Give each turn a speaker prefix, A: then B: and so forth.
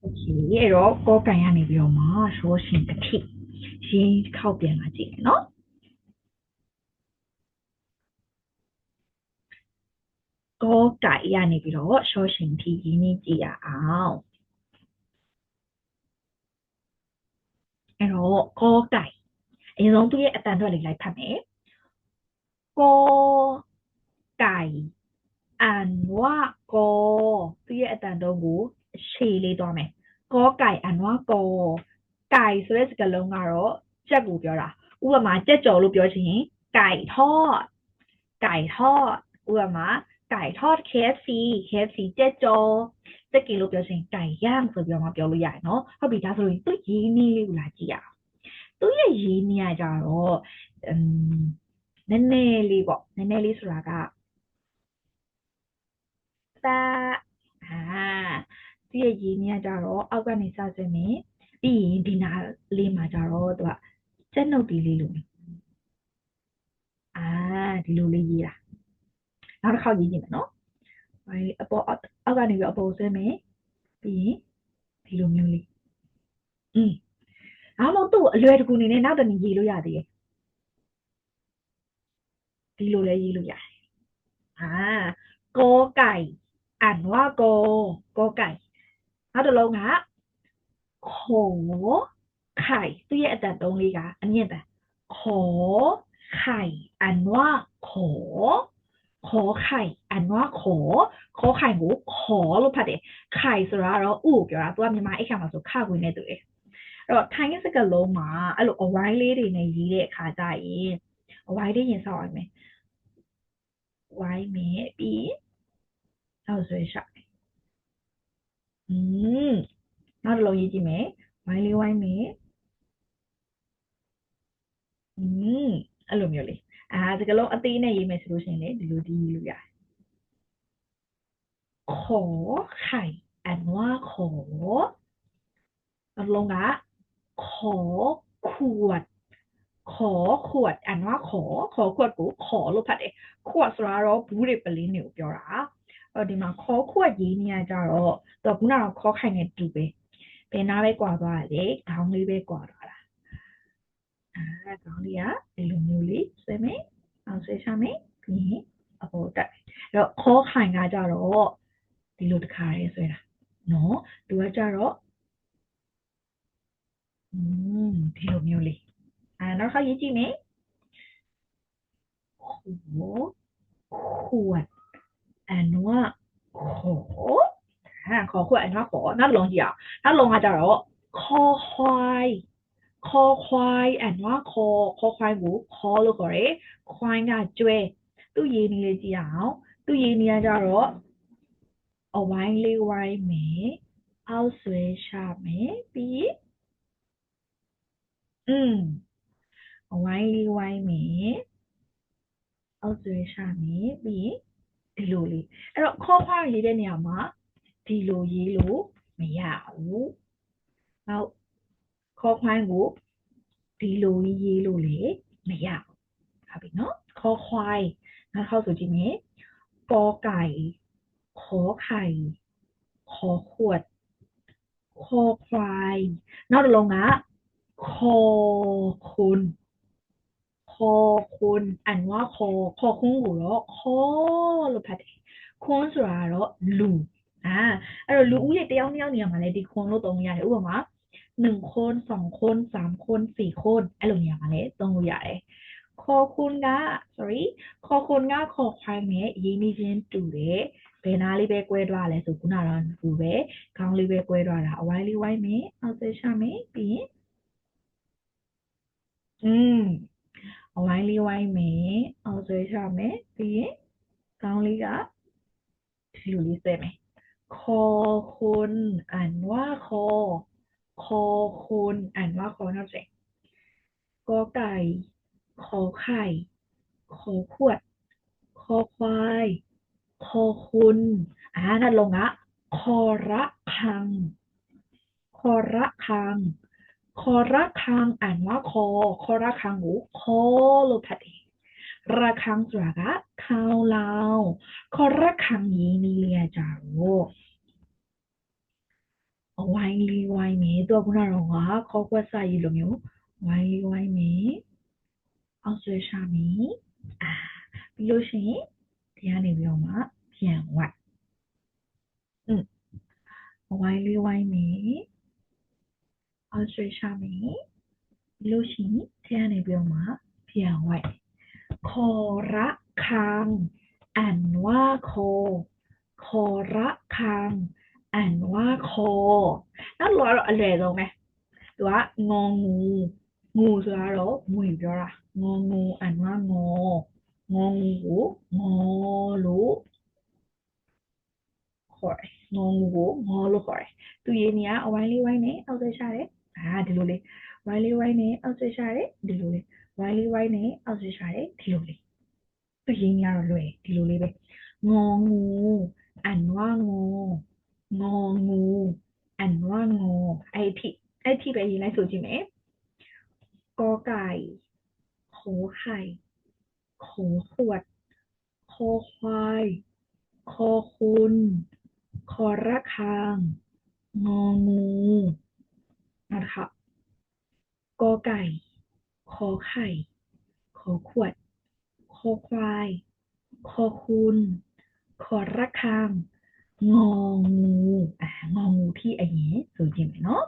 A: โอเคအဲ့တော့ကောကန်ရနေပြီးတော့မှရောရှင်တစ်ထိရင်းခောက်ပြန်လာကြည့်မယ်နော်ကောကိုင်ရနေပြီးတော့ရောရှင်ထိရင်းနေကြည့်ရအောင်အဲ့တော့ကောကိုင်အရင်ဆုံးသူ့ရဲ့အတန်ထွက်လေးလိုက်ဖတ်မယ်ကောကိုင်အန်ဝါကောသူ့ရဲ့အတန်တုံးကိုရှည်လေးသွားမယ်ကောကိုင်အန်ဝါကောကိုင်ဆိုတဲ့စကားလုံးကတော့ကြက်ကိုပြောတာဥပမာကြက်ကြော်လို့ပြောချင်ရင်ကိုင်ทอดไก่ทอดဥပမာไก่ทอด KFC ကြက်ကြော်ကြက်ကင်လို့ပြောချင်ไก่ย่างဆိုပြီးတော့မှပြောလို့ရတယ်နော်ဟုတ်ပြီဒါဆိုရင်သူ့ရင်းနှီးလေးကိုလာကြည့်ရအောင်သူ့ရဲ့ရင်းနှီးကကြတော့နည်းနည်းလေးပေါ့နည်းနည်းလေးဆိုတာကတာသူ့ရဲ့ရင်းနှီးကကြတော့အောက်ကနေစစမယ်ပြီးရင်ဒီနာလေးမှာကြတော့သူကကြက်နှုတ်တီးလေးလိုဒီလိုလေးရေးတာနောက်တစ်ခေါက်ရေးကြည့်မယ်နော်အပေါ်အောက်ကနေပြီးအပေါ်ဆွဲမယ်ပြီးရင်ဒီလိုမျိုးလေးအားမဟုတ်သူ့အလွယ်တကူနေနဲ့နောက်တနည်းရေးလို့ရသေးတယ်ဒီလိုလည်းရေးလို့ရတယ်ကောไก่อ่านว่ากอไก่နောက်တစ်လုံးကขอไข่သူ့ရဲ့အတန်တုံးလေးကအမြင့်တန်ขอไข่อ่านว่าขอขอไข่อ่านว่าขอไข่ကိုขอလို့ဖတ်တယ်ไข่ဆိုတာကတော့ဥကိုပြောတာသူကမြန်မာအိတ်ခါမှာဆိုခခွေနဲ့တူတယ်အဲ့တော့ထိုင်းစကားလုံးမှာအဲ့လိုအဝိုင်းလေးတွေနဲ့ရေးတဲ့အခါကျရင်အဝိုင်းလေးရင်ဆောက်ရမယ်ဝိုင်းမယ်ပြီးနောက်ဆွဲရှောက်နောက်တစ်လုံးရေးကြည့်မယ်ဝိုင်းလေးဝိုင်းမယ်အဲ့လိုမျိုးလေးစကားလုံးအသေးနဲ့ရေးမယ်ဆိုလို့ရှိရင်လေဒီလိုဒီလိုရတယ်ขอไข่อ่านว่าขอနောက်တစ်လုံးကขอขวดขอขวดอ่านว่าขอขวดကိုขอလို့ဖတ်တယ်ขวดဆိုတာတော့ဘူးတွေပလင်းတွေကိုပြောတာဒီမှာขอขวดရေးနေရကြတော့သူကခုနကခေါ်ခိုင်နေတူပဲဘယ်နာပဲကွာသွားတယ်ခေါင်းလေးပဲကွာသွားတာခေါင်းလေးကဒီလိုမျိုးလေးဆွဲမယ်အောင်ဆွဲချမယ်ပြီးရင်အပေါ်တက်အဲ့တော့ခေါ်ခိုင်ကကြတော့ဒီလိုတစ်ခါလေးဆွဲတာနော်သူကကြတော့ဒီလိုမျိုးလေးနောက်တစ်ခါရေးကြည့်မယ်ขวดอ่านว่าขอขอขวดอ่านว่าขอနောက်တစ်လုံးကြည့်အောင်နောက်တစ်လုံးကကြတော့คอควายคอควายอ่านว่าคอควายကိုคอလို့ခေါ်တယ်ควายကကျွဲသူ့ရေးနည်းလေးကြည့်အောင်သူ့ရေးနည်းကကြတော့အဝိုင်းလေးဝိုင်းမယ်အောက်ဆွဲချမယ်ပြီးအဝိုင်းလေးဝိုင်းမယ်အောက်ဆွဲချမယ်ပြီးဒီလိုလေးအဲ့တော့ခေါ်ခွားရေးတဲ့နေရာမှာဒီလိုရေးလို့မရဘူးနောက်ခေါ်ခွိုင်းကိုဒီလိုရေးလို့လေမရဘူးဟုတ်ပြီနော်ခေါ်ခွိုင်းနောက်ခေါက်ဆိုကြည့်မယ်กอไก่ขอไข่ขอขวดคอควายနောက်တစ်လုံးကคอคุณคอคุณอ่านว่าคอคุณကိုတော့ခေါ်လို့ဖတ်တယ်ခွန်းဆိုတာကတော့လူအဲ့တော့လူဦးရေတယောက်နှစ်ယောက်နေရာမှာလည်းဒီခွန်းလို့သုံးလို့ရတယ်ဥပမာ1คน2คน3คน4คนအဲ့လိုနေရာမှာလည်းသုံးလို့ရတယ်ခေါ်คุณက sorry ခေါ်คุณကခေါ်ခွိုင်းနဲ့ရင်းနှီးချင်းတူတယ်ဘယ်နာလေးပဲကွဲသွားလဲဆိုခုနကတော့ဒီပဲခေါင်းလေးပဲကွဲသွားတာအဝိုင်းလေးဝိုင်းမယ်အောက်ဆွဲချမယ်ပြီးရင်အဝိုင်းလေးဝိုင်းမယ်အောက်ဆွဲချမယ်ပြီးရင်ခေါင်းလေးကဒီလိုလေးဆွဲမယ်คอคุณอ่านว่าคอคุณอ่านว่าคอနောက်ဆက်กอไก่ขอไข่ขอขวดคอควายคอคุณนั่นลงละคอระคังคอระคังคอระคังอ่านว่าคอระคังကိုခေါ်လို့ဖတ်တယ်ระฆังဆိုတာကခေါင်းလောင်းခေါ်ระคังရင်းနှီးလေးကြတော့ ဝိုင်းလေးဝိုင်းမယ်သူကခုနကတော့ကခေါ်ခွက်စာရေးလိုမျိုးဝိုင်းလေးဝိုင်းမယ်အောက်ဆွဲရှာမယ်ပြီးလို့ရှိရင်ဒီကနေပြီးတော့မှပြန်ဝိုင်းဝိုင်းလေးဝိုင်းမယ်အောက်ဆွဲရှာမယ်ပြီးလို့ရှိရင်ဒီကနေပြီးတော့မှပြန်ဝိုင်းခေါ်ระฆังอ่านว่าโคคอระฆังอ่านว่าคอနောက်လိုကတော့အလွယ်ဆုံးပဲသူကငองูงูဆိုတာတော့ငွေပြောတာငองูอ่านว่างององูကိုငอလို့ခေါ်တယ်ငองูကိုငอလို့ခေါ်တယ်သူရင်းနေကအဝိုင်းလေးဝိုင်းနဲ့အောက်ဆွဲရှာတယ်ဒီလိုလေးဝိုင်းလေးဝိုင်းနဲ့အောက်ဆွဲရှာတယ်ဒီလိုလေးဝိုင်းလေးဝိုင်းနဲ့အောက်ဆွဲရှာတယ်ဒီလိုလေးသူရင်းနေကတော့လွယ်ဒီလိုလေးပဲงองูอ่านว่างององูอ่านว่างอအဲ့ထိပဲရေးလိုက်ဆိုကြည့်မယ်กอไก่ขอไข่ขอขวดคอควายคอคุณคอระฆังงองูนะคะกอไก่ขอไข่ขอขวดคอควายคอคุณคอระฆังงองูงองูที่อันนี้ဆိုကြည့်မယ်နော်